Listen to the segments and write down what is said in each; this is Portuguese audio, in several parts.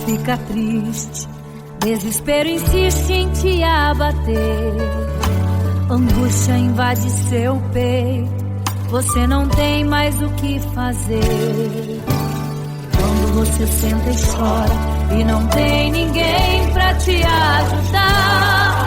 fica triste, desespero insiste em te abater, angústia invade seu peito, você não tem mais o que fazer. Quando você senta e chora e não tem ninguém pra te ajudar,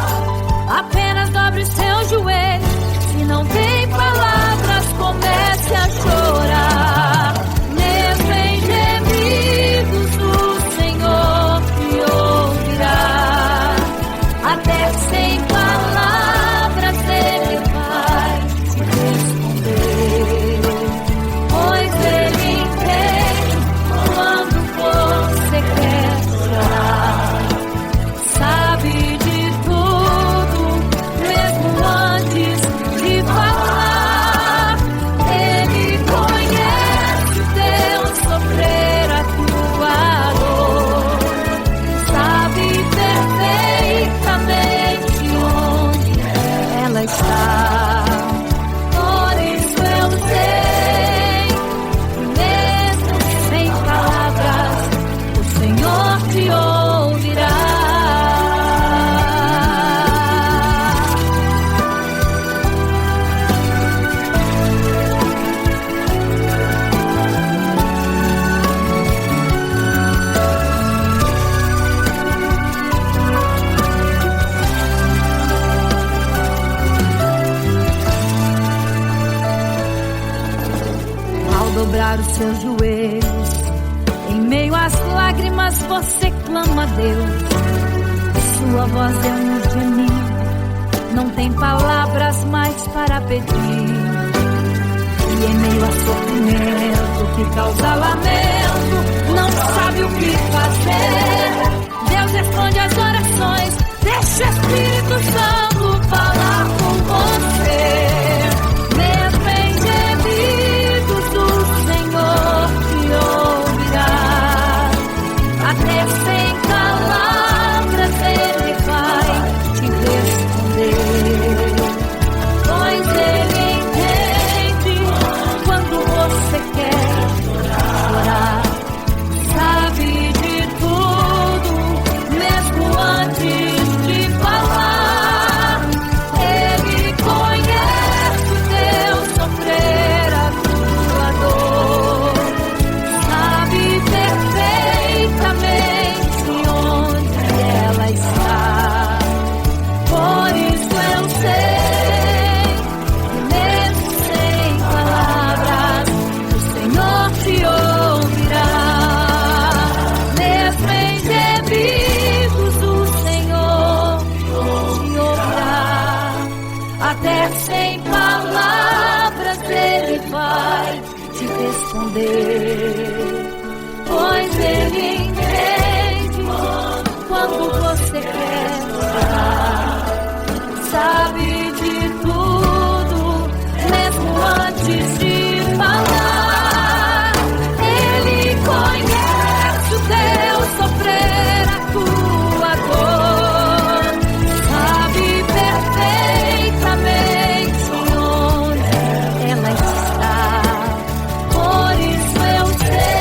apenas dobre seu joelho, se não tem palavras, comece a chorar. Mesmo em gemidos o Senhor te ouvirá, até sem palavras Ele vai te responder, pois Ele entende quando você quer chorar, sabe de tudo, mesmo antes de falar. Ele conhece o teu sofrer, a tua dor, sabe perfeitamente onde ela está. Por isso eu sei que mesmo sem palavras o Senhor te ouvirá. Ao dobrar os seus joelhos, em meio às lágrimas você clama a Deus. Sua voz é um gemido, não tem palavras mais para pedir. E em meio a sofrimento que causa lamento, não sabe o que fazer. Deus responde às orações, deixa o Espírito Santo falar com você. Mesmo em gemidos o Senhor te ouvirá, até sem palavras Ele vai te responder, pois Ele entende quando você quer chorar, sabe de tudo, mesmo antes de falar. Ele conhece o teu sofrer, a tua dor, sabe perfeitamente onde ela está. Por isso eu sei que mesmo sem palavras o Senhor te ouvirá. Mesmo em gemidos o Senhor te ouvirá, até sem palavras Ele vai te responder, pois Ele entende quando você quer chorar, sabe de tudo, mesmo antes de falar. Ele conhece o teu sofrer, a tua dor, sabe perfeitamente onde ela está. Por isso eu sei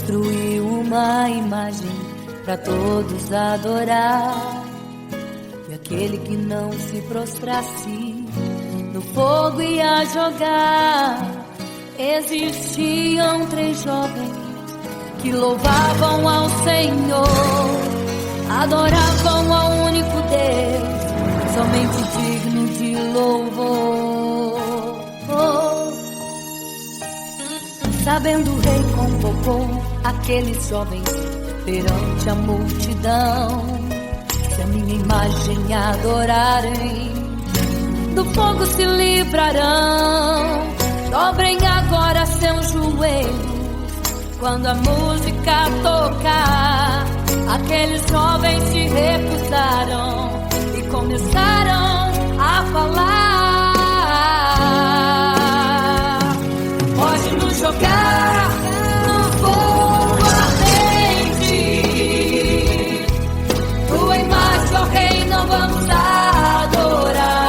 construiu uma imagem para todos adorar. E aquele que não se prostrasse no fogo ia jogar. Existiam 3 jovens que louvavam ao Senhor, adoravam ao único Deus, somente digno de louvor. Sabendo o rei convocou aqueles jovens perante a multidão. Se a minha imagem adorarem, do fogo se livrarão. Dobrem agora seus joelhos quando a música tocar. Aqueles jovens se recusaram e começaram a falar. Pode nos jogar no fogo ardente, tua imagem, ó Rei, não vamos adorar.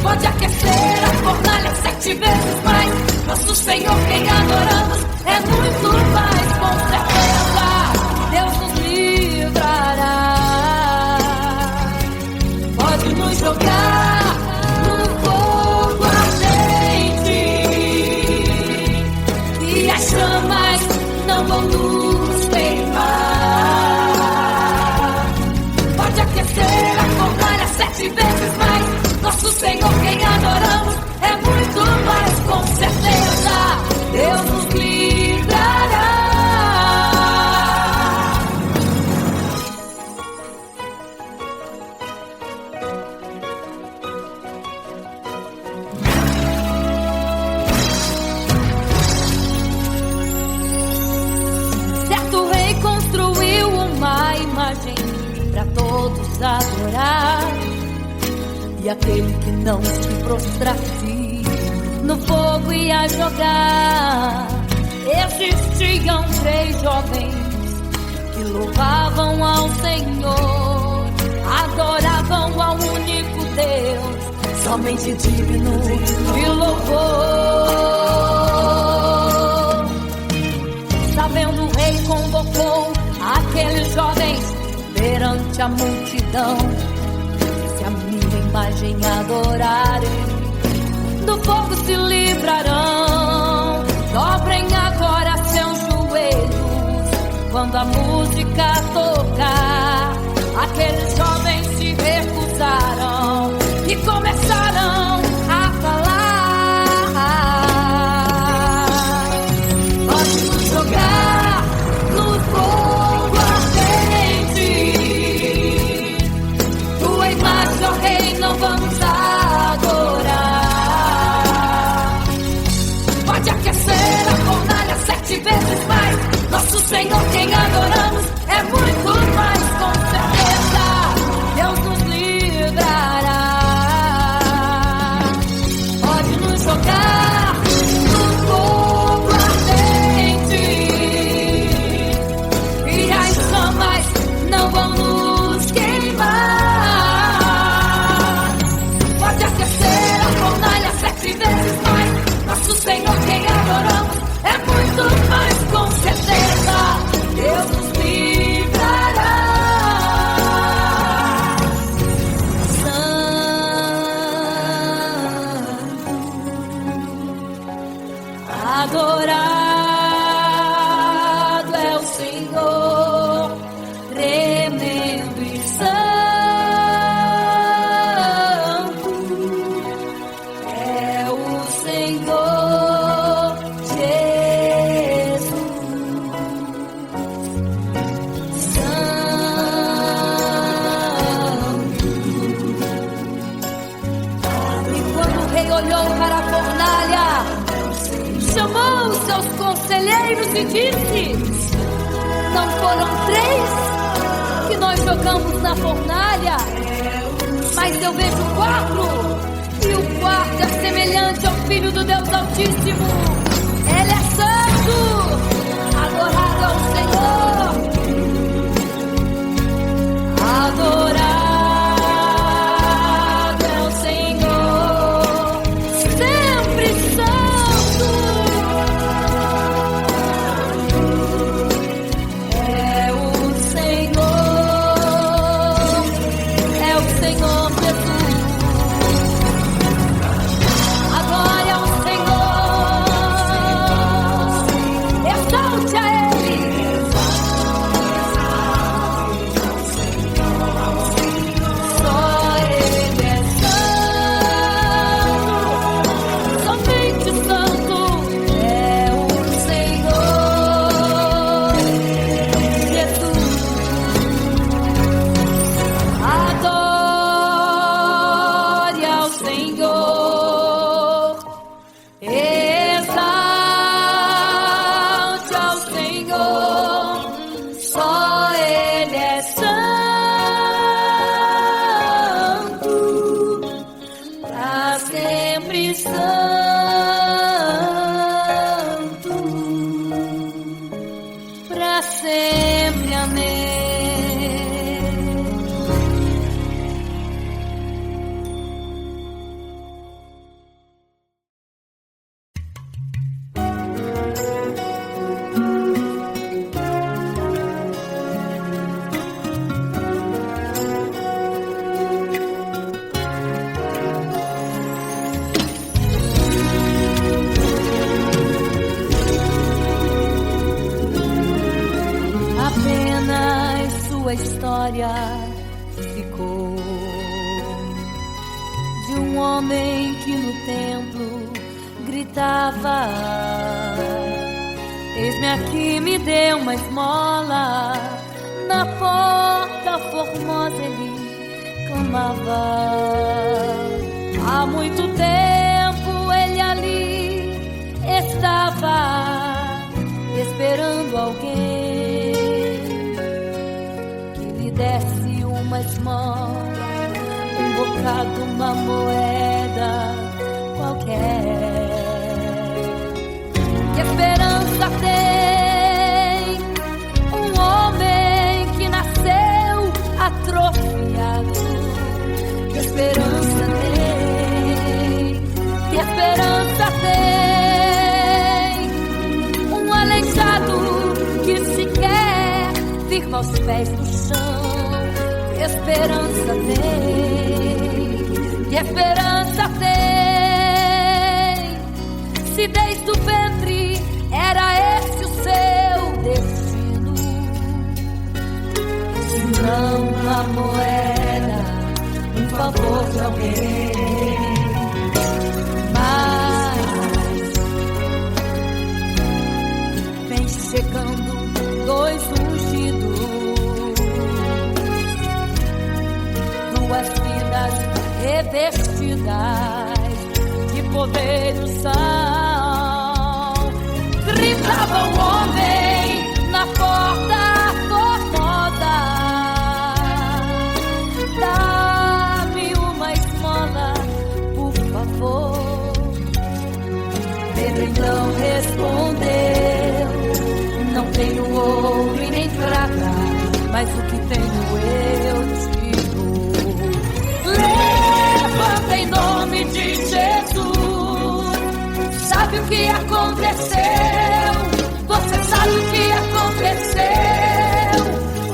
Pode aquecer a fornalha 7 vezes mais. Nosso Senhor, quem adoramos, é muito mais. Com certeza, Deus nos livrará. Pode nos jogar no fogo ardente, e as chamas não vão nos queimar. Pode aquecer a fornalha 7 vezes mais. Nosso Senhor, quem adoramos, é muito mais. Com certeza, Deus nos livrará. Certo rei construiu uma imagem para todos adorar. E aquele que não se prostrasse no fogo ia jogar. Existiam 3 jovens que louvavam ao Senhor, adoravam ao único Deus, somente digno de louvor. Sabendo o rei convocou aqueles jovens perante a multidão. Se a minha imagem adorarem, do fogo se livrarão. Dobrem agora seus joelhos quando a música tocar. Aqueles jovens se recusaram e começaram a falar. Pode nos jogar no fogo ardente, tua imagem, ó Rei, não vamos adorar. Pode aquecer a fornalha 7 vezes mais. Nosso Senhor, quem adoramos, é muito mais. Com certeza, Deus nos livrará. Pode nos jogar no fogo ardente, e as chamas não vão nos queimar. Pode aquecer a fornalha 7 vezes mais. Nosso Senhor, quem adoramos, é muito mais. Com certeza, Deus nos livrará. Santo, adorado é o Senhor, tremendo e santo é o Senhor Jesus. E quando o rei olhou para a fornalha, chamou os seus conselheiros e disse: não foram 3 que nós jogamos na fornalha, mas eu vejo 4, e o 4 é semelhante ao Filho do Deus Altíssimo. Ele é santo, adorado ao Senhor, adorado é o Senhor, sempre santo. Exalte ao Senhor, só Ele é santo, pra sempre santo, pra sempre. Amém. Apenas sua história ficou de um homem que no templo gritava: eis-me aqui, me dê uma esmola. Na porta formosa ele clamava. Há muito tempo ele ali estava esperando alguém que lhe desse uma esmola, um bocado, uma moeda qualquer. Que esperança tem um homem que nasceu atrofiado? Que esperança tem? Que esperança tem um aleijado que sequer firma aos pés do chão? Que esperança tem? Que esperança tem? Se desde o ventre era esse o seu destino, se não uma moeda, um favor de alguém. Mas vem chegando dois ungidos, duas vidas revestidas de poder e unção. Gritava o homem na porta formosa: dá-me uma esmola, por favor. Pedro então respondeu: não tenho ouro e nem prata, mas o que tenho eu te dou. Levanta em nome de Jesus. Sabe o que aconteceu? Você sabe o que aconteceu?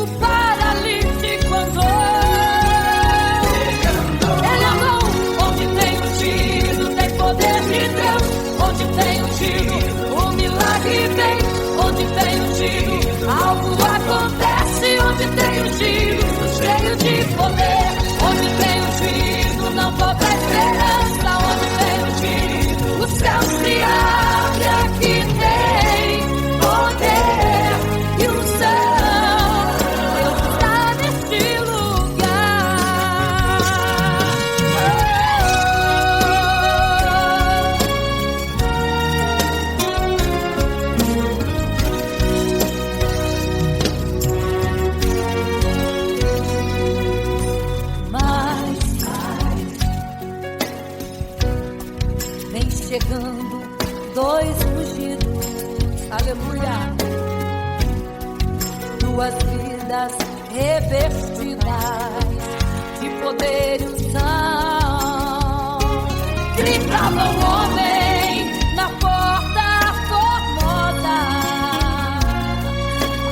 O paralítico andou. Ele andou onde tem ungido, tem poder de Deus. Onde tem ungido, o milagre vem. Onde tem ungido, algo acontece. Onde tem ungido, cheio de poder. Onde tem ungido, não falta esperança. Onde tem ungido, o céu se abre. Aqui tem poder e unção. Deus está neste lugar. Mas vem chegando dois ungidos, aleluia, duas vidas revestidas de poder e unção. Gritava o homem na porta formosa: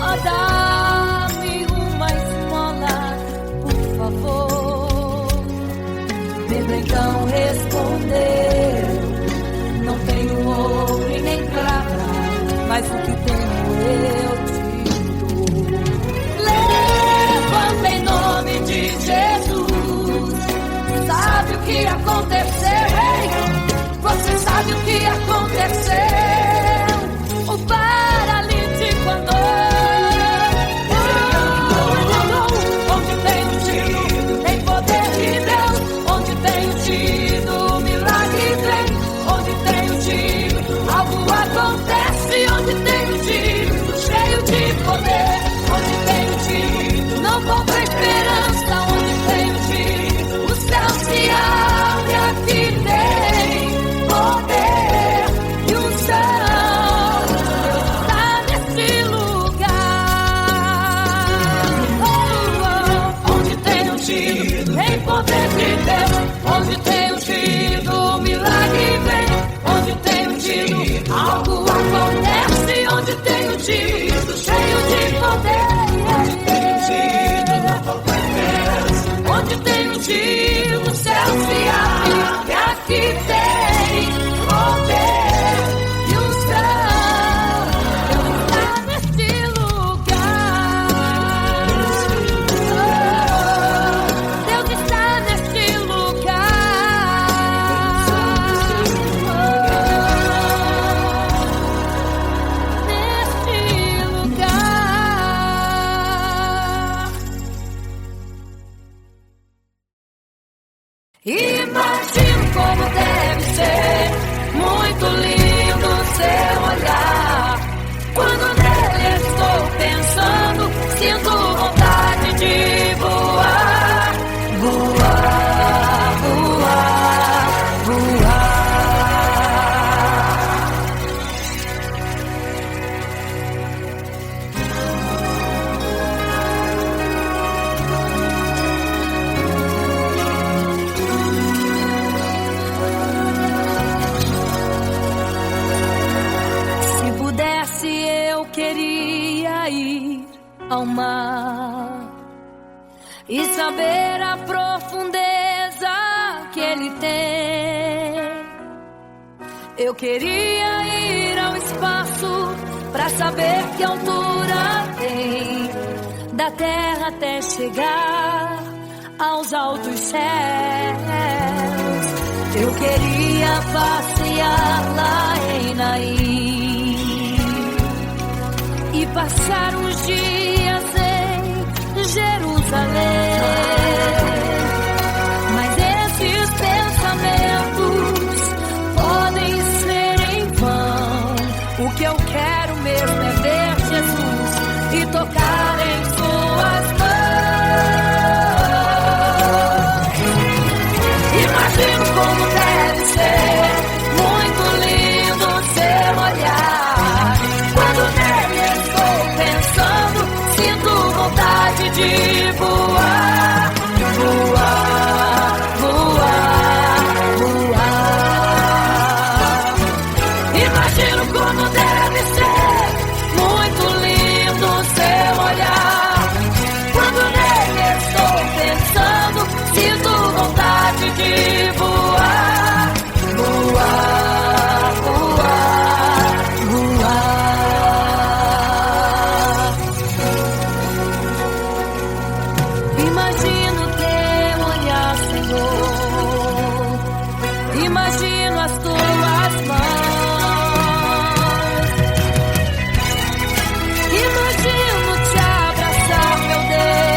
oh, dá-me uma esmola, por favor. Pedro então respondeu: não tenho ouro e nem prata, mas o que tenho eu te dou. Levanta em nome de Jesus. Sabe o que aconteceu? Ei, você sabe ungido, cheio de poder. Onde tem ungido, o céu se abre, e aqui tem poder e unção. Deus está neste lugar. Deus está neste lugar. Neste lugar. Imagino como deve ser muito lindo seu olhar. Quando nele estou pensando, sinto vontade de voar, voar, voar, voar. Se pudesse, eu queria ir ao mar e saber a profundeza que ele tem. Eu queria ir ao espaço pra saber que altura tem, da terra até chegar aos altos céus. Eu queria passear lá em Naim e passar uns dias em Jerusalém. Mas esses pensamentos podem ser em vão. O que eu quero mesmo é ver Jesus e tocar em suas mãos. Imagino como deve ser muito lindo seu olhar. Quando nele estou pensando, sinto vontade de voar, voar, voar, voar. Imagino como deve ser muito lindo seu olhar. Quando nele estou pensando, sinto vontade de voar, voar, voar, voar. Imagino teu olhar, Senhor. Imagino as tuas mãos. Imagino te abraçar, meu Deus.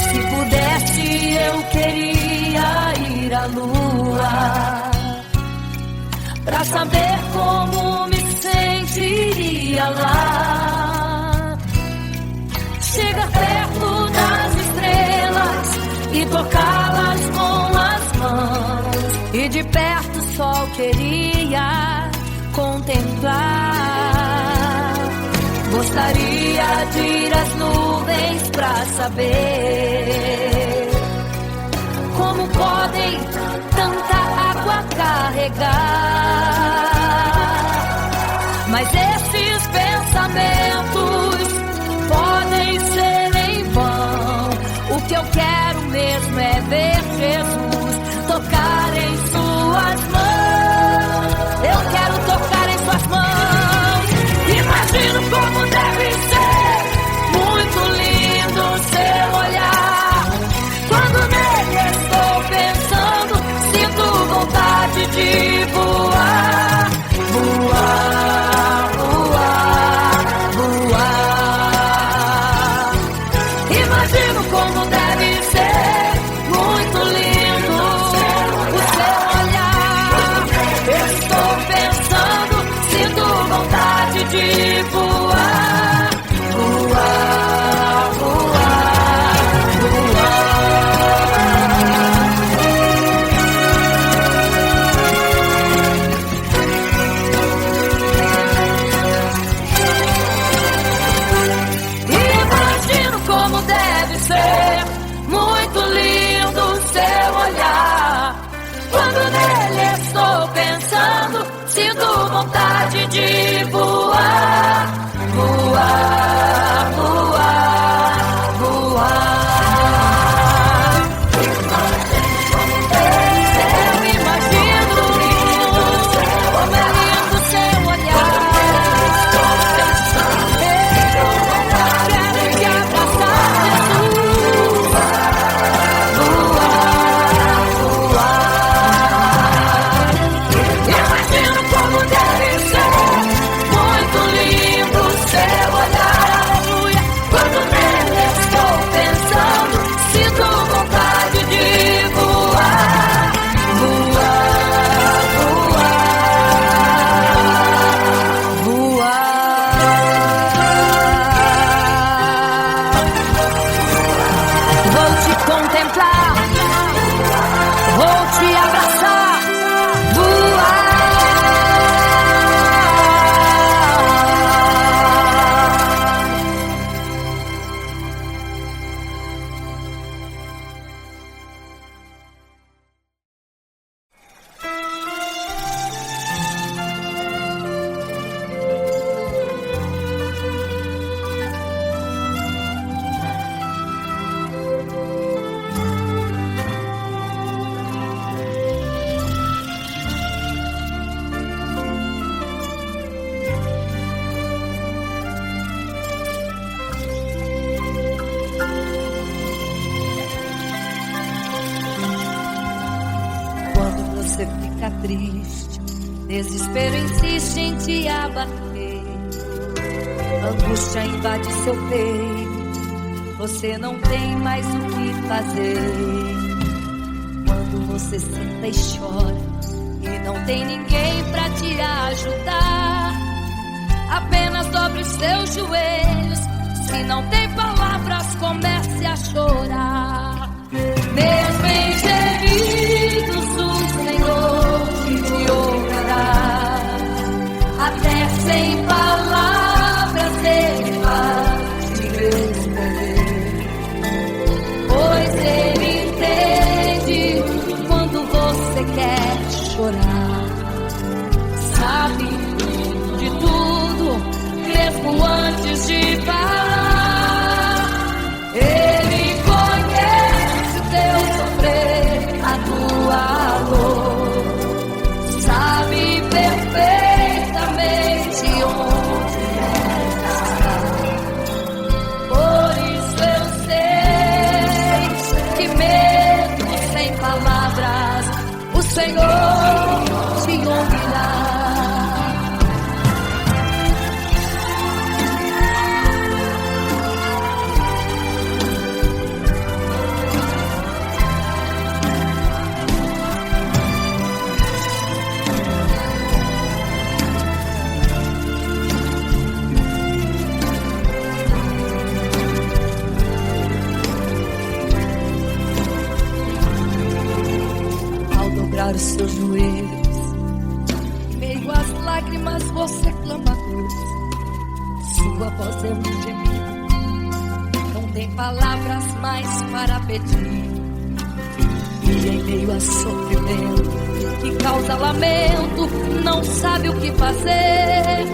Se pudesse, eu queria ir à lua pra saber como me sentiria lá. Chegar perto das estrelas e tocá-las com as mãos. E de perto só queria contemplar. Gostaria de ir às nuvens pra saber como podem tanta água carregar. Mas esses pensamentos podem ser em vão. O que eu quero mesmo é ver Jesus tocar em suas mãos. Eu quero tocar em suas mãos. Imagino como deve ser muito lindo seu olhar. Quando nele estou pensando, sinto vontade de voar, voar, voar, voar. Imagino como deve ser muito lindo o seu olhar. Estou pensando, sinto vontade de voar, voar, voar, voar. de voar, voar, voar, voar. Eu imagino como é lindo seu olhar. Eu quero te abraçar, Jesus. Voar, voar. Imagino como deve ser muito lindo seu olhar, aleluia. Quando nele estou pensando, sinto vontade de voar, voar, voar, voar. Vou te contemplar, vou te abraçar, voar. Quando você fica triste, desespero insiste em te abater, angústia invade seu peito, você não tem mais o que fazer. Quando você senta e chora e não tem ninguém pra te ajudar, apenas dobre os seus joelhos. Se não tem palavras, comece a chorar. Mesmo em gemidos, o Senhor te ouvirá. Até sem palavras Ele vai te responder, pois Ele entende quando você quer chorar. Sabe de tudo, mesmo antes de falar. Ele conhece o teu sofrer, a tua dor. Sabe perfeitamente onde está. Por isso eu sei que mesmo sem palavras, o Senhor te ouvirá. Dobrar os seus joelhos, em meio às lágrimas você clama a Deus. Sua voz é um gemido, não tem palavras mais para pedir. E em meio a sofrimento que causa lamento, não sabe o que fazer.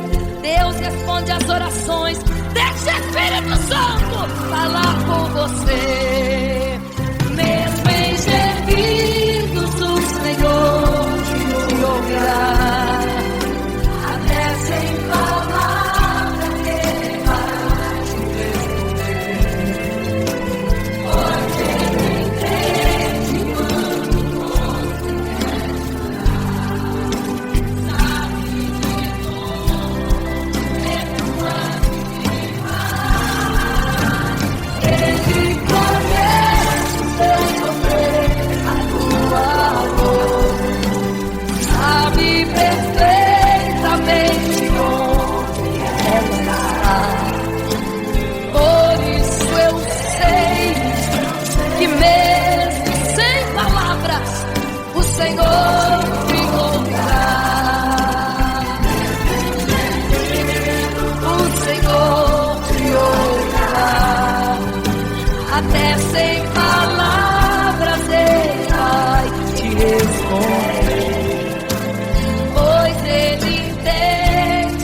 Deus responde às orações, deixa o Espírito Santo falar com você. Mesmo em gemidos, o Senhor te ouvirá. Até sem palavras Ele vai te responder, pois Ele entende quando você quer chorar. Sabe de tudo, mesmo antes de falar. Ele conhece o teu sofrer, a tua dor. Sabe perfeitamente onde ela está. Por isso eu sei que mesmo sem palavras, o Senhor te ouvirá. O Senhor te ouvirá. Até sem palavras Ele vai te responder, pois Ele entende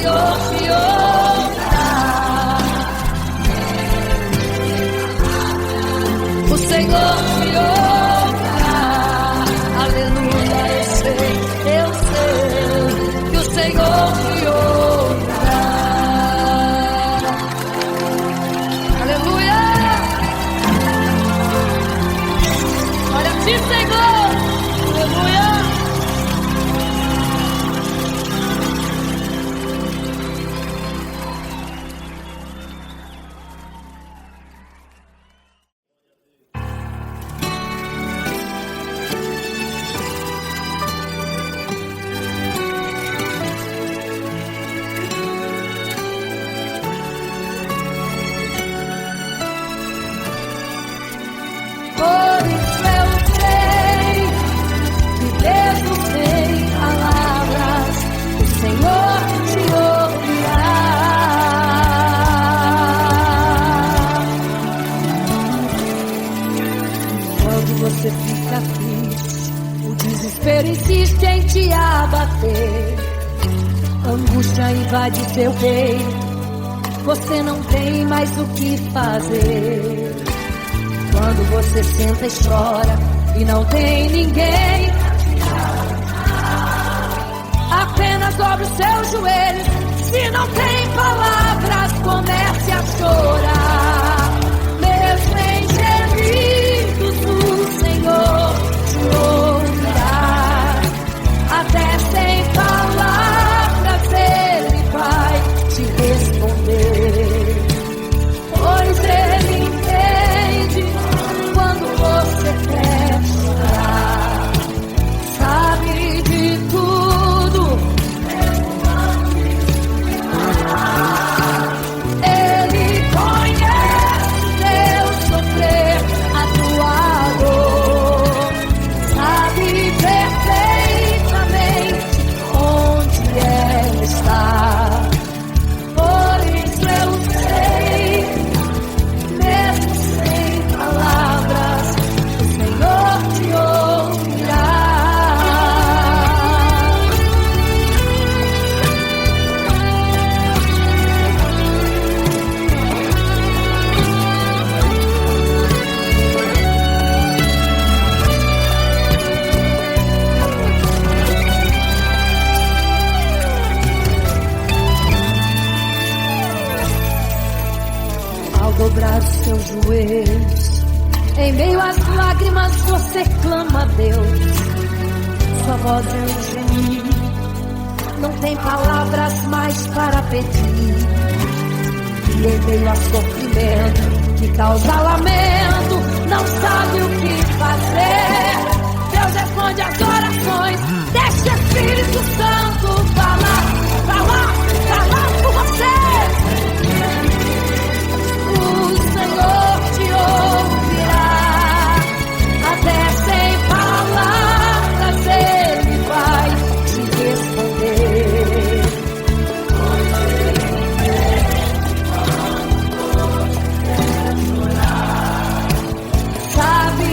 Senhor te ouvirá. O Senhor te ouvirá. Aleluia, eu sei que o Senhor te ouvirá. Aleluia. Olha a ti, Senhor. Aleluia. Por isso eu creio que mesmo sem palavras o Senhor te ouvirá. Quando você fica triste, o desespero insiste em te abater. A angústia invade seu peito, você não tem mais o que fazer. Quando você senta e chora e não tem ninguém, apenas dobre os seus joelhos. Se não tem palavras, comece a chorar. Mesmo em gemidos, o Senhor te ouvirá. Até sem palavras Ele vai te responder, pois Ele entende quando você quer chorar. Sabe de tudo, Ele conhece teu sofrer, a tua dor. Sabe perfeitamente onde ela está. Por isso eu sei, mesmo sem palavras, o Senhor te ouvirá. Ao dobrar os seus joelhos, em meio às lágrimas você clama a Deus. Sua voz é um gemido, não tem palavras mais para pedir. E em meio a sofrimento que causa lamento, não sabe o que fazer. Deus responde as orações, deixa o Espírito Santo falar por você. O Senhor te ouvirá. Até sem palavras Ele vai te responder. Sabe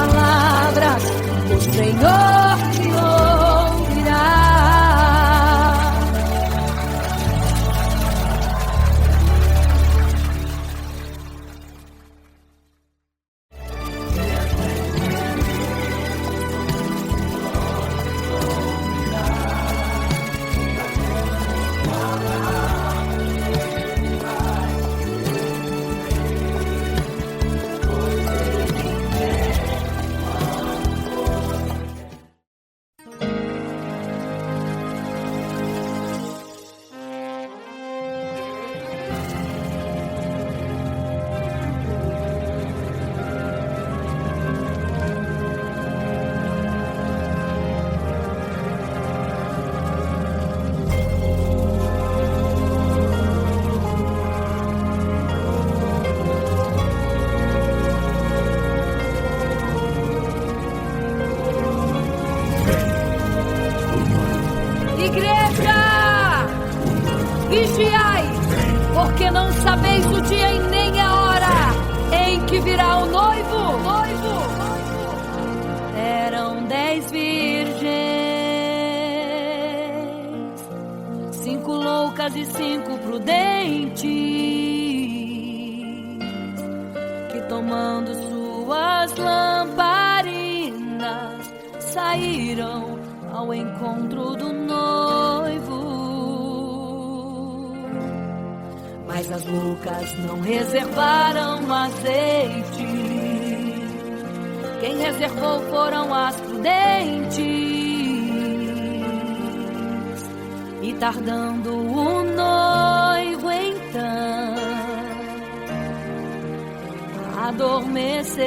palavras, o Senhor te ouvirá. Igreja, vigiai, porque não sabeis o dia e nem a hora em que virá o noivo. Eram 10 virgens, 5 loucas e 5 prudentes, que tomando suas lamparinas saíram ao encontro do noivo. Mas as loucas não reservaram azeite. Quem reservou foram as prudentes. E tardando o noivo então, adormecerão.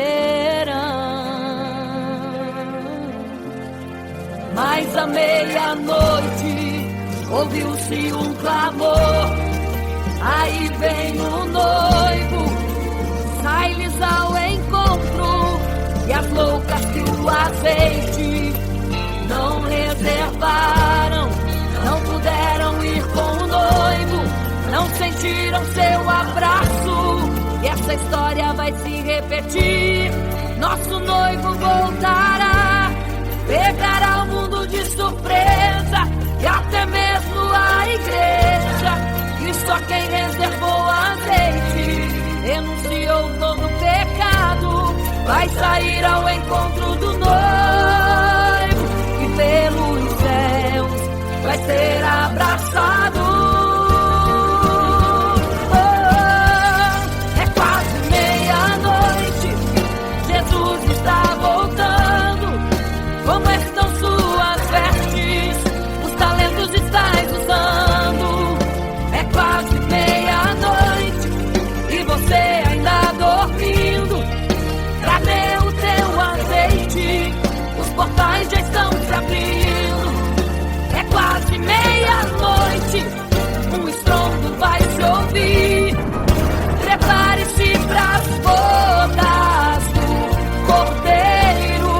Mas à meia-noite ouviu-se um clamor: aí vem o noivo, sai-lhes ao encontro. E as loucas que o azeite não reservaram, não puderam ir com o noivo, não sentiram seu abraço. E essa história vai se repetir. Nosso noivo voltará, pegará o mundo de surpresa, e até mesmo a igreja. E só quem reservou azeite, renunciou todo o pecado, vai sair ao encontro do noivo, e pelos céus vai ser abraçado. É quase meia-noite, Jesus está voltando. Como estão suas vestes? Os talentos estáis usando. É quase meia-noite e você ainda dormindo. Cadê o teu azeite? Os portais já estão se abrindo. É quase meia-noite, um estrondo vai se ouvir. Prepare-se pras bodas do Cordeiro.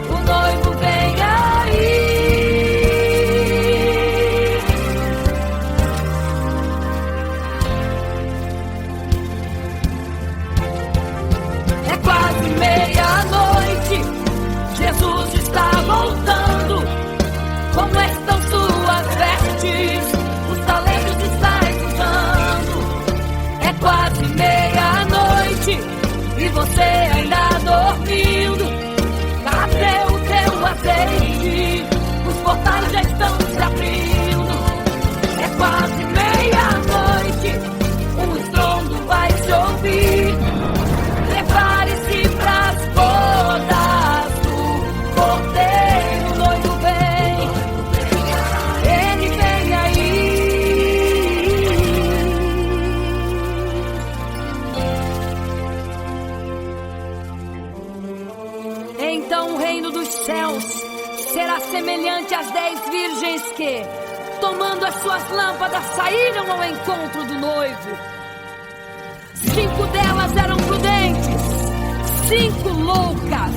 O noivo vem aí. É quase meia-noite, Jesus está voltando. Como estão suas vestes? Os talentos estáis usando. É quase meia-noite e você ainda dormindo. Cadê o teu azeite? Os portais já estão se abrindo. É quase meia-noite, um estrondo vai se ouvir. Prepare-se pras bodas do Cordeiro. O noivo vem, ele vem aí. Então o reino dos céus será semelhante às 10 virgens que, tomando as suas lâmpadas, saíram ao encontro do noivo. 5 delas eram prudentes, 5 loucas.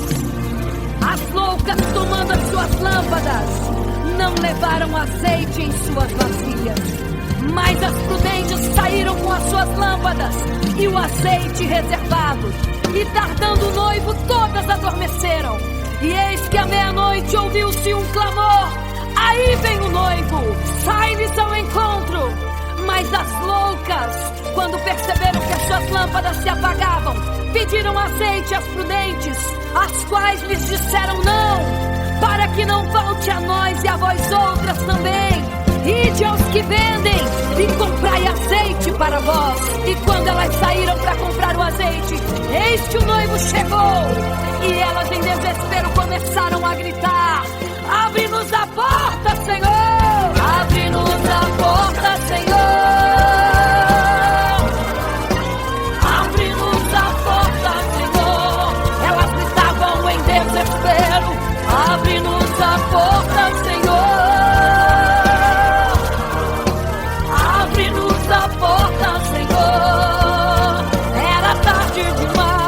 As loucas, tomando as suas lâmpadas, não levaram azeite em suas vasilhas. Mas as prudentes saíram com as suas lâmpadas e o azeite reservado. E tardando o noivo, todas adormeceram. E eis que à meia-noite ouviu-se um clamor: aí vem o noivo, sai-lhes ao encontro. Mas as loucas, quando perceberam que as suas lâmpadas se apagavam, pediram azeite às prudentes, as quais lhes disseram não, para que não falte a nós e a vós outras também. Ide aos que vendem e comprai azeite para vós. E quando elas saíram para comprar o azeite, eis que o noivo chegou. E elas em desespero começaram a gritar: abre-nos a porta, Senhor! Abre-nos a porta, Senhor! Abre-nos a porta, Senhor! Elas gritavam em desespero: abre-nos a porta, Senhor! Abre-nos a porta, Senhor! Era tarde demais.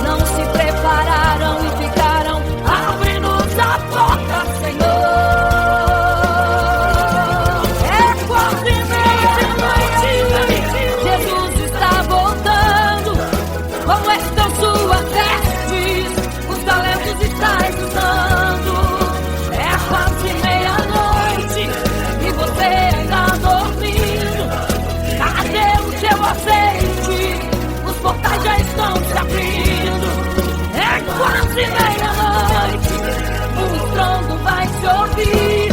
Não se prepararam e ficaram: abre-nos a porta, Senhor! É quase meia-noite. Jesus está voltando. Como estão suas vestes? Os talentos estás usando. É quase meia-noite e você ainda dormindo. Cadê o seu azeite? Os portais já estão se abrindo. É quase meia-noite, o estrondo vai se ouvir.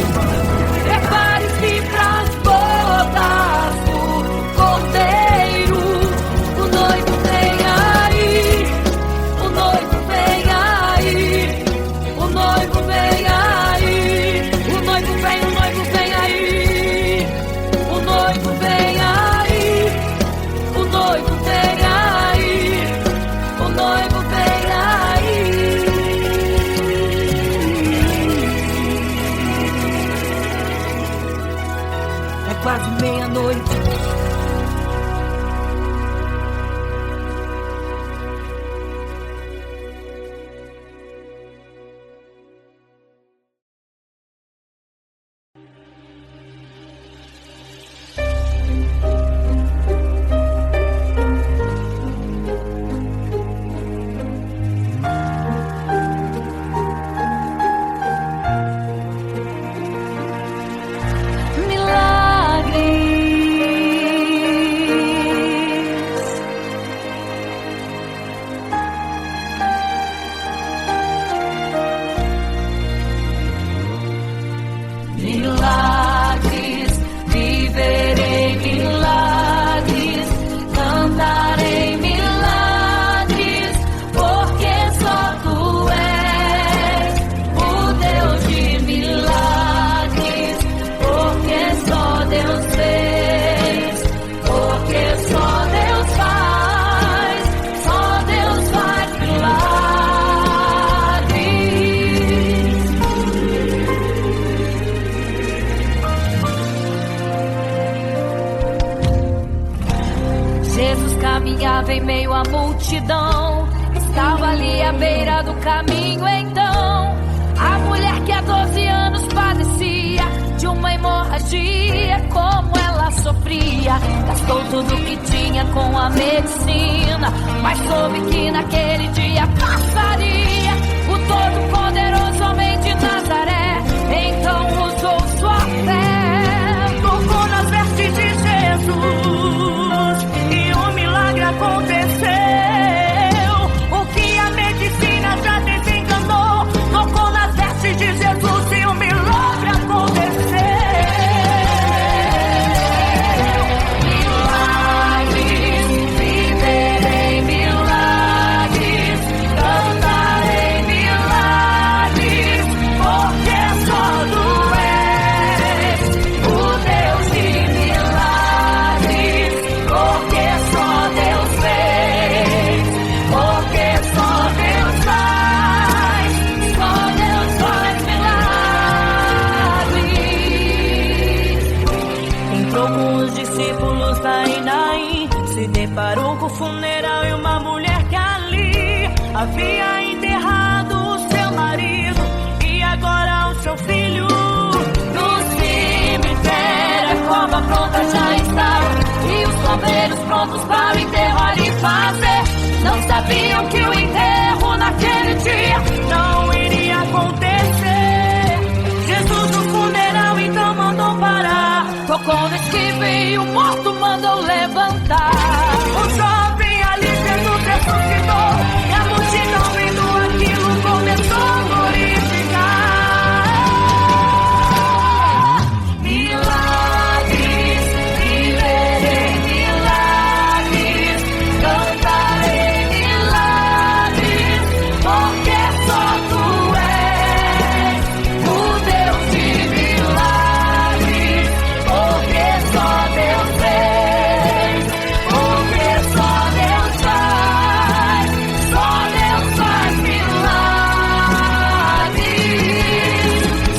Prepare-se pras bodas do Cordeiro. O noivo vem aí, o noivo vem aí, o noivo vem aí, o noivo vem, o noivo vem aí, o noivo vem aí, o noivo vem aí, o noivo vem aí. É quase meia-noite. Milagres, viverei milagres, cantarei milagres, porque só tu és o Deus de milagres, porque só Deus fez, porque só Deus faz milagres. Jesus caminhava em meio à multidão, estava ali à beira do caminho. Então a mulher que há 12 anos padecia de uma hemorragia, como ela sofria, gastou tudo que tinha com a medicina, mas soube que naquele dia passaria o todo-poderoso homem de Nazaré. Então usou sua fé, tocou nas vestes de Jesus e um milagre aconteceu. O que a medicina já desenganou, tocou nas vestes de Jesus e um milagre aconteceu. Milagres, viverei milagres, cantarei milagres, porque só tu és o Deus de milagres, porque só Deus fez, porque só Deus faz milagres. Entrou com os discípulos lá em Naim, se deparou com o funeral e uma mulher que ali havia enterrado o seu marido e agora o seu filho no pronta já está, e os bombeiros prontos para o enterro ali fazer. Não sabiam que o enterro naquele dia não iria acontecer. Jesus no funeral então mandou parar, tocou no esquive e o morto mandou levantar. O jovem ali Jesus ressuscitou, e a multidão vendo aquilo começou a glorificar. Milagres, viverei milagres, cantarei milagres, porque só tu és o Deus de milagres, porque só Deus fez, porque só Deus faz milagres.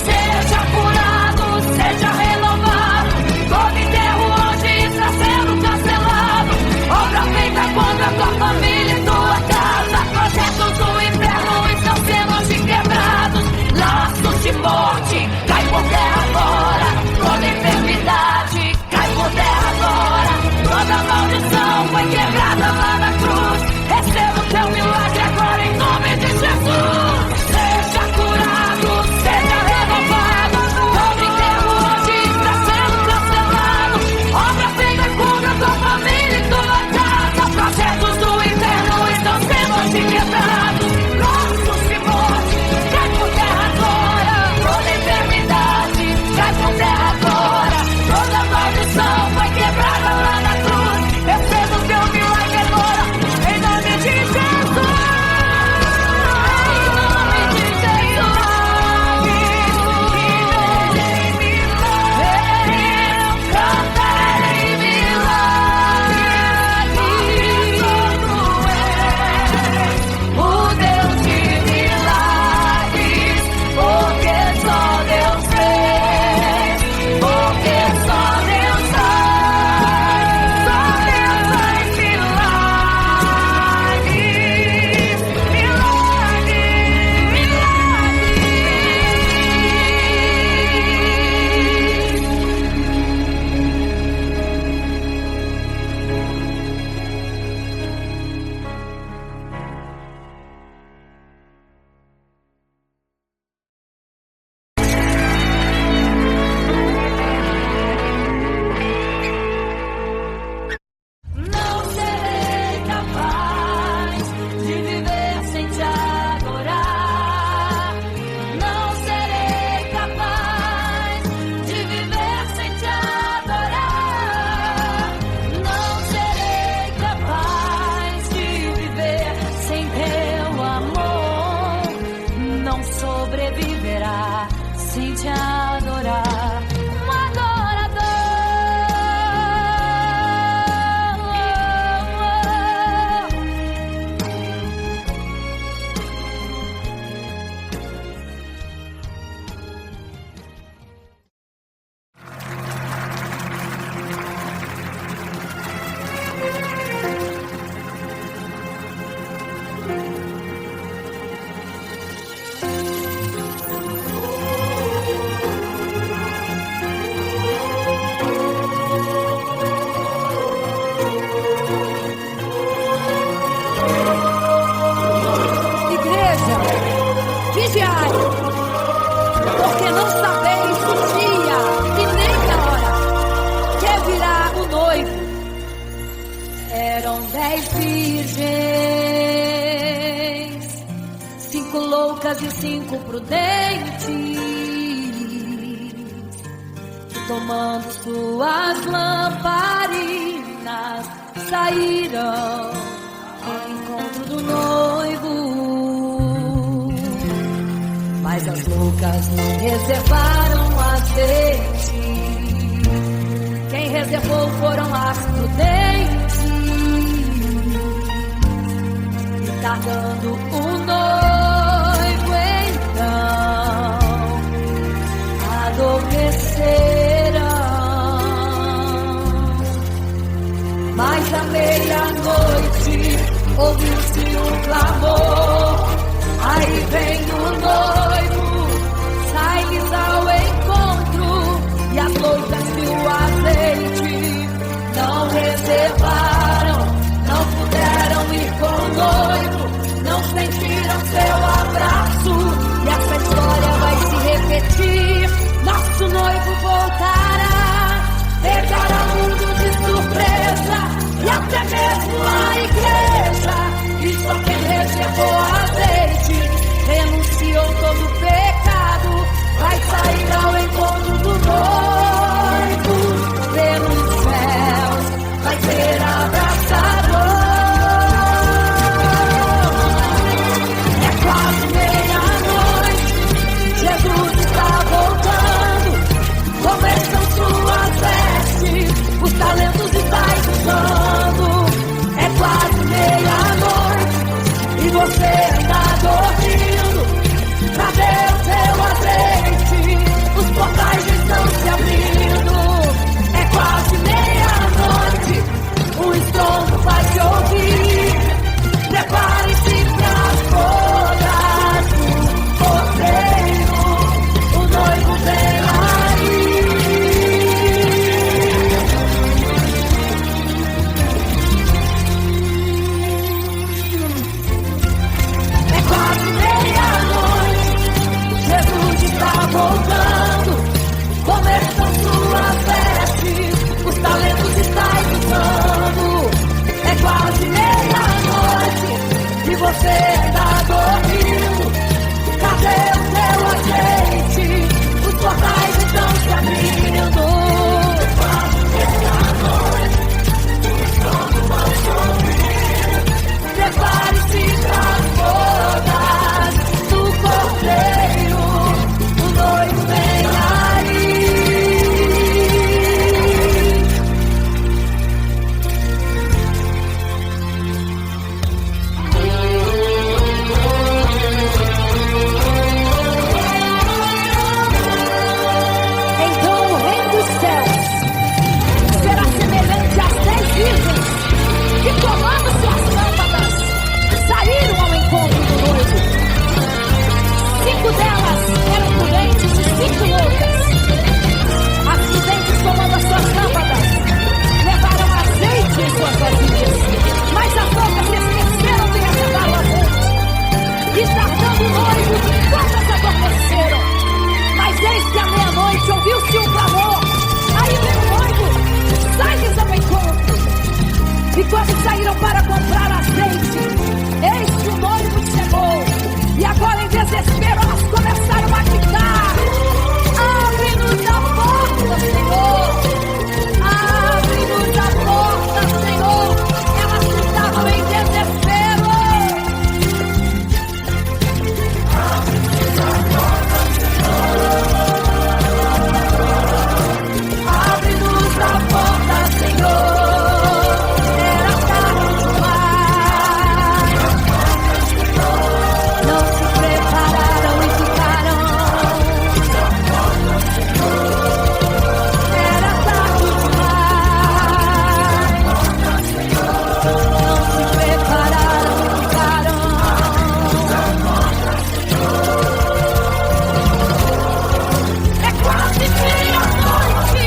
Seja curado, seja renovado, todo enterro hoje está sendo cancelado. Obra feita contra a tua família e tua casa, projetos do inferno estão sendo hoje quebrados. Laços de morte, cai por terra agora, toda enfermidade, cai por terra agora, toda maldição foi quebrada lá na cruz. Receba o teu milagre agora em nome de Jesus. Seja curado, seja renovado, todo enterro hoje está sendo cancelado. Obra feita contra a tua família e tua casa, projetos do inferno estão sendo hoje quebrados. Laços de morte, cai por terra agora, toda enfermidade, cai por terra agora, toda maldição foi quebrada lá na cruz. Receba o teu milagre agora, em nome de Jesus. Em nome de Jesus. Viverei milagres, cantarei milagres, o Deus de milagres, porque só Deus fez, porque só Deus faz milagres, milagres, Não serei capaz de viver sem te adorar. Não serei capaz de viver sem te adorar. Não serei capaz de viver sem teu amor. Não sobreviverá sem te adorar. Um adorador. Igreja, vigiai, porque não sabeis o dia e nem a hora que virá o noivo. Eram 10 virgens, 5 loucas e 5 prudentes, que tomando suas lamparinas saíram ao encontro do noivo. Mas as loucas não reservaram azeite, quem reservou foram as prudentes. E tardando o noivo então adormeceram. Mas à meia-noite ouviu-se um clamor, aí vem o noivo, sai-lhes ao encontro, e as loucas que o azeite repetir. Nosso noivo voltará, pegará o mundo de surpresa, e até mesmo a igreja. E só quem reservou azeite, renunciou todo pecado, vai sair ao encontro do noivo. Pelos céus vai ser abraçador. É quase meia-noite, Jesus está voltando. Começam suas vestes, os talentos estáis usando. É quase meia-noite e você está dormindo. Cadê o seu azeite? Os portais estão se abrindo. É quase meia-noite, o estrondo vai se ouvir. Prepare-se para as bodas do cordeiro, o noivo vem aí. É quase meia-noite, Jesus está voltando. Começam suas vestes, os talentos estáis usando. É quase meia-noite e você está dormindo. Cadê o seu azeite? Os portais estão se abrindo. É quase meia-noite, o estrondo vai se ouvir. Prepare-se para as bodas do cordeiro, o noivo vem aí. Então o reino dos céus será semelhante às 10 virgens que, tomando suas lâmpadas, saíram ao encontro do noivo. 5 delas eram prudentes e 5 loucas. As prudentes, tomando as suas lâmpadas, levaram azeite em suas vasilhas, mas as loucas se esqueceram de receber o azeite. E tardando o noivo, todas adormeceram. Mas eis que à meia-noite ouviu-se um clamor. Aí vem o noivo, sai-lhes ao encontro. E quando saíram para comprar azeite, eis que o noivo chegou. E agora em desespero elas começaram a gritar: abre-nos a porta, Senhor! Abre-nos a porta, Senhor! Elas gritavam em desespero. Abre-nos a porta, Senhor! Era tarde demais. Não se prepararam e ficaram. Era tarde demais. Não se prepararam e ficaram. É quase meia-noite,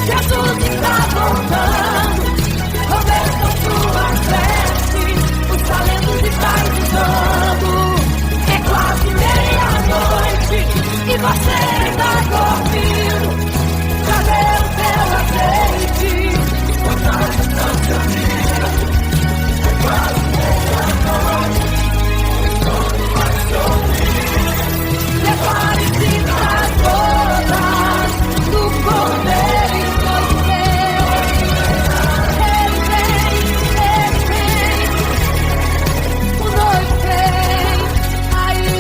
Jesus está voltando. Começam suas vestes, os talentos estáis usando. É quase meia-noite e você está dormindo. Cadê o seu azeite? Os portais estão se abrindo. É quase meia-noite, todo vai se ouvir. Prepare-se para as bodas do cordeiro, noivo vem. Ele vem, o noivo vem aí.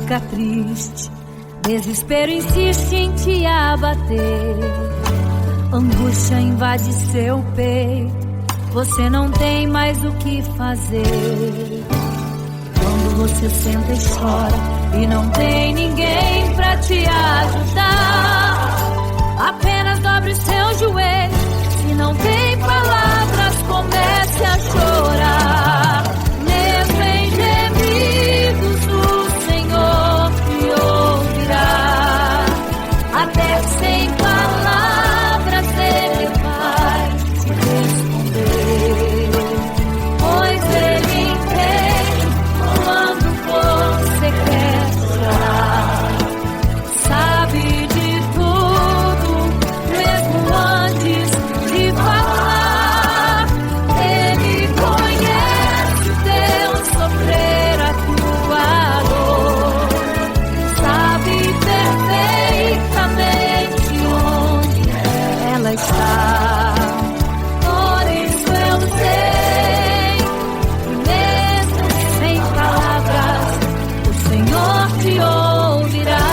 fica triste, desespero insiste em te abater, angústia invade seu peito, você não tem mais o que fazer. Quando você senta e chora e não tem ninguém pra te ajudar, apenas dobre seu joelho. Se não tem palavras, comece a chorar. Mesmo em gemidos, o Senhor te ouvirá. Até sem palavras Ele vai te responder, pois Ele entende quando você quer chorar. Sabe de tudo, mesmo antes de falar. Ele conhece o teu sofrer, a tua dor. Sabe perfeitamente onde ela está. Por isso eu sei que mesmo sem palavras, o Senhor te ouvirá.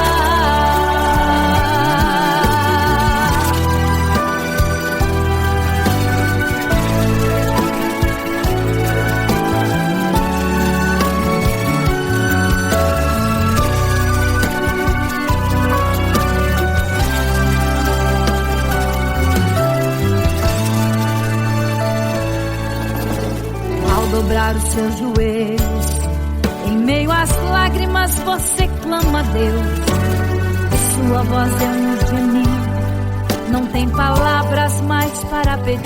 Ao dobrar os seus joelhos, em meio às lágrimas você clama a Deus. Sua voz é um gemido, não tem palavras mais para pedir.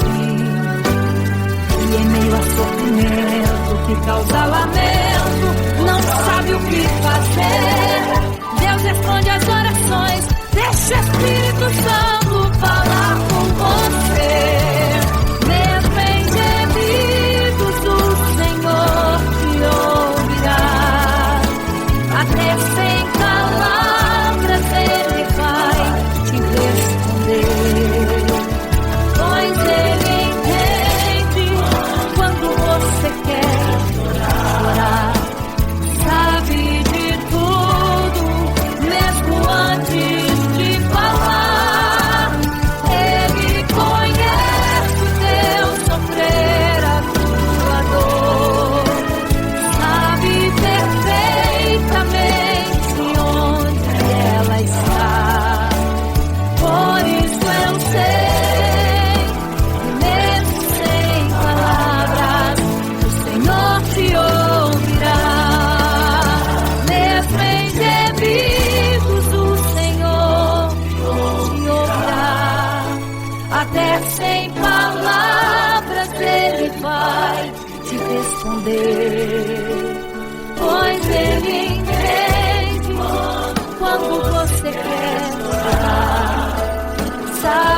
E em meio a sofrimento que causa lamento, não sabe o que fazer. Deus responde às orações, deixa o Espírito Santo falar com você. Mesmo em gemidos, o Senhor te ouvirá. Até sem palavras Ele vai te responder, pois Ele entende quando você quer chorar. Sabe de tudo, mesmo antes de falar. Ele conhece o teu sofrer, a tua dor. Sabe perfeitamente onde ela está. Por isso eu sei que mesmo sem palavras, o Senhor te ouvirá. Mesmo em gemidos, o Senhor te ouvirá. Até sem palavras Ele vai te responder, pois Ele entende quando você quer chorar. Sabe